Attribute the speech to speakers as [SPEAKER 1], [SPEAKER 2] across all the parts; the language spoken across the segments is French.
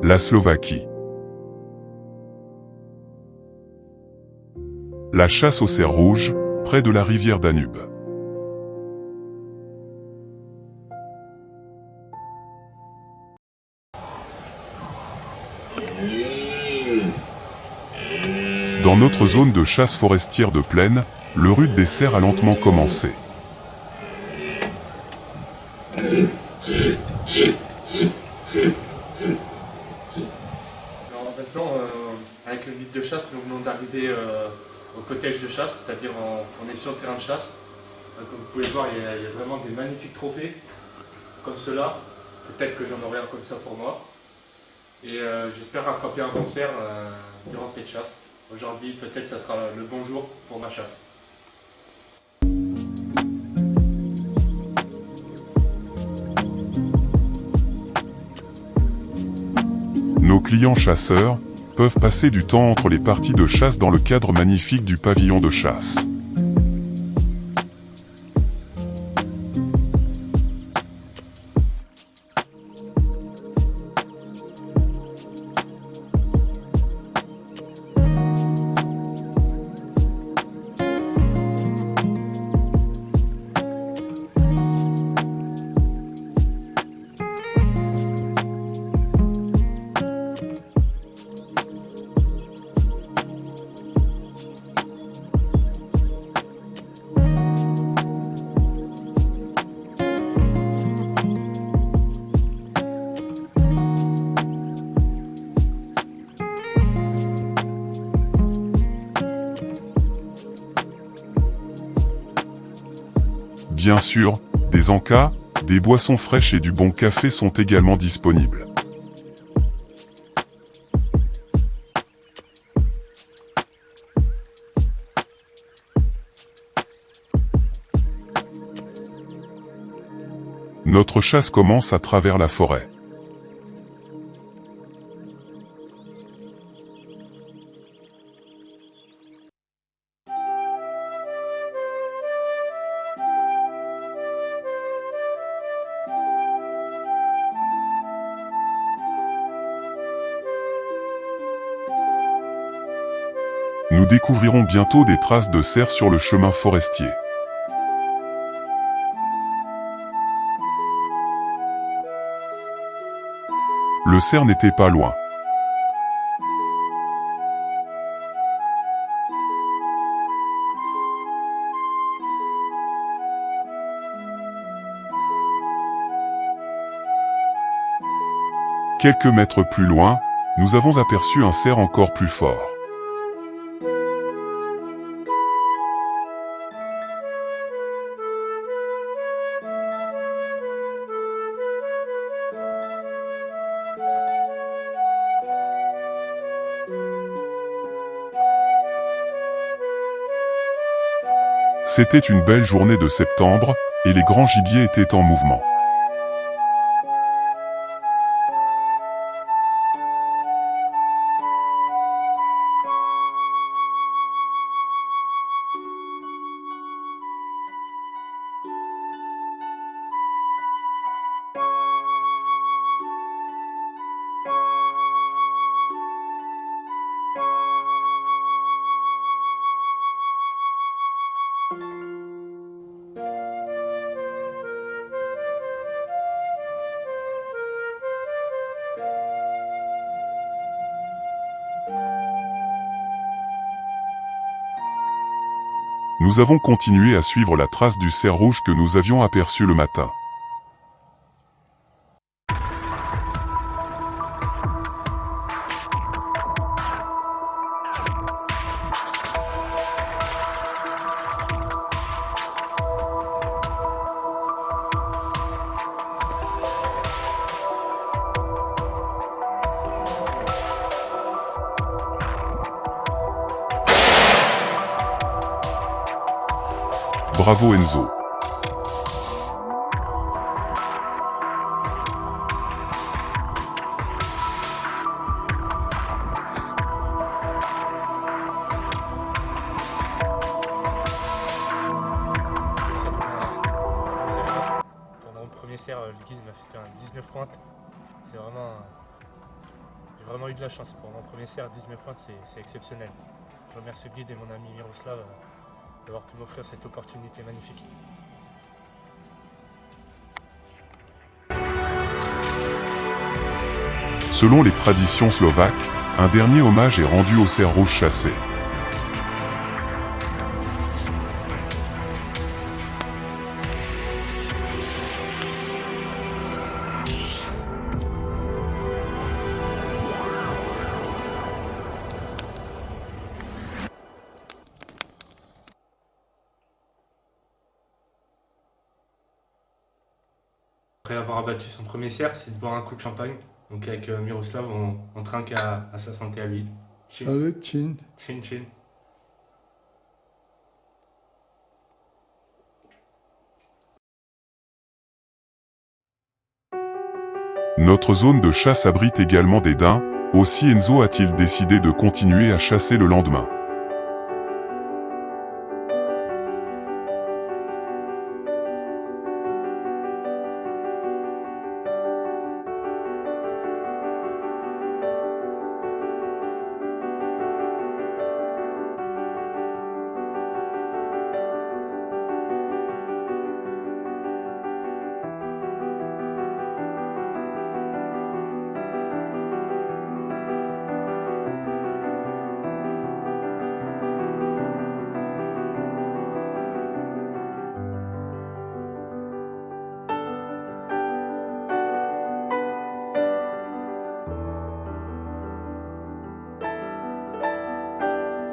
[SPEAKER 1] La Slovaquie. La chasse au cerf rouge, près de la rivière Danube. Dans notre zone de chasse forestière de plaine, le rut des cerfs a lentement commencé.
[SPEAKER 2] Alors maintenant, avec le guide de chasse, nous venons d'arriver au cottage de chasse, c'est-à-dire on est sur le terrain de chasse. Comme vous pouvez voir, il y a vraiment des magnifiques trophées, comme cela. Peut-être que j'en aurai un comme ça pour moi. Et j'espère rattraper un bon cerf durant cette chasse. Aujourd'hui, peut-être ça sera le bon jour pour ma chasse.
[SPEAKER 1] Nos clients chasseurs peuvent passer du temps entre les parties de chasse dans le cadre magnifique du pavillon de chasse. Bien sûr, des encas, des boissons fraîches et du bon café sont également disponibles. Notre chasse commence à travers la forêt. Nous découvrirons bientôt des traces de cerfs sur le chemin forestier. Le cerf n'était pas loin. Quelques mètres plus loin, nous avons aperçu un cerf encore plus fort. C'était une belle journée de septembre, et les grands gibiers étaient en mouvement. Nous avons continué à suivre la trace du cerf rouge que nous avions aperçu le matin. Bravo Enzo.
[SPEAKER 2] Pour mon premier cerf, le guide m'a fait un 19 pointes. C'est vraiment J'ai vraiment eu de la chance. Pour mon premier CR 19 points, c'est exceptionnel. Je remercie le guide et mon ami Miroslav d'avoir pu m'offrir cette opportunité magnifique.
[SPEAKER 1] Selon les traditions slovaques, un dernier hommage est rendu au cerf rouge chassé.
[SPEAKER 2] Après avoir abattu son premier cerf, c'est de boire un coup de champagne. Donc avec Miroslav, on trinque à sa santé à lui. Chin.
[SPEAKER 3] Salut, Chin.
[SPEAKER 2] Chin chin.
[SPEAKER 1] Notre zone de chasse abrite également des daims, aussi Enzo a-t-il décidé de continuer à chasser le lendemain.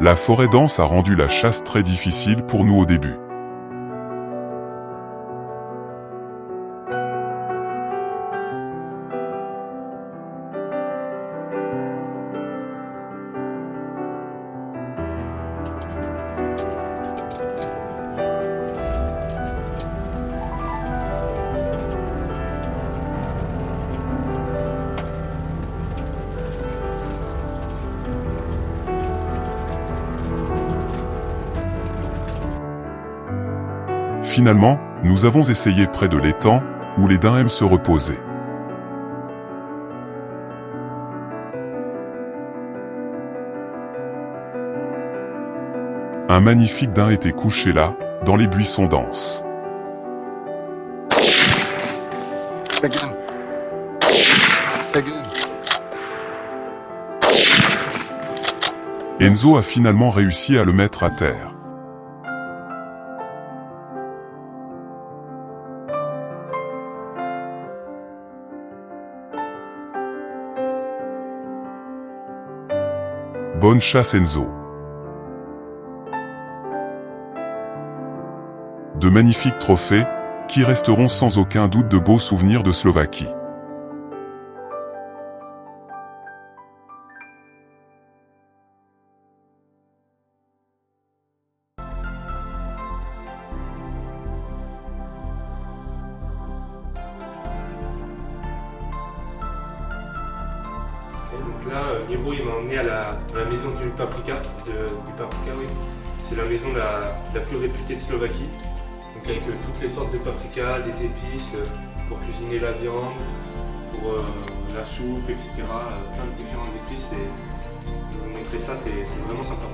[SPEAKER 1] La forêt dense a rendu la chasse très difficile pour nous au début. Finalement, nous avons essayé près de l'étang, où les daims aiment se reposer. Un magnifique daim était couché là, dans les buissons denses.
[SPEAKER 3] Again. Again.
[SPEAKER 1] Enzo a finalement réussi à le mettre à terre. Bonne chasse Enzo. De magnifiques trophées, qui resteront sans aucun doute de beaux souvenirs de Slovaquie.
[SPEAKER 2] Donc là, Miro il m'a emmené à la maison du paprika, oui. C'est la maison la plus réputée de Slovaquie. Donc avec toutes les sortes de paprika, des épices pour cuisiner la viande, pour la soupe, etc. Plein de différentes épices. Et je vais vous montrer ça, c'est vraiment sympa.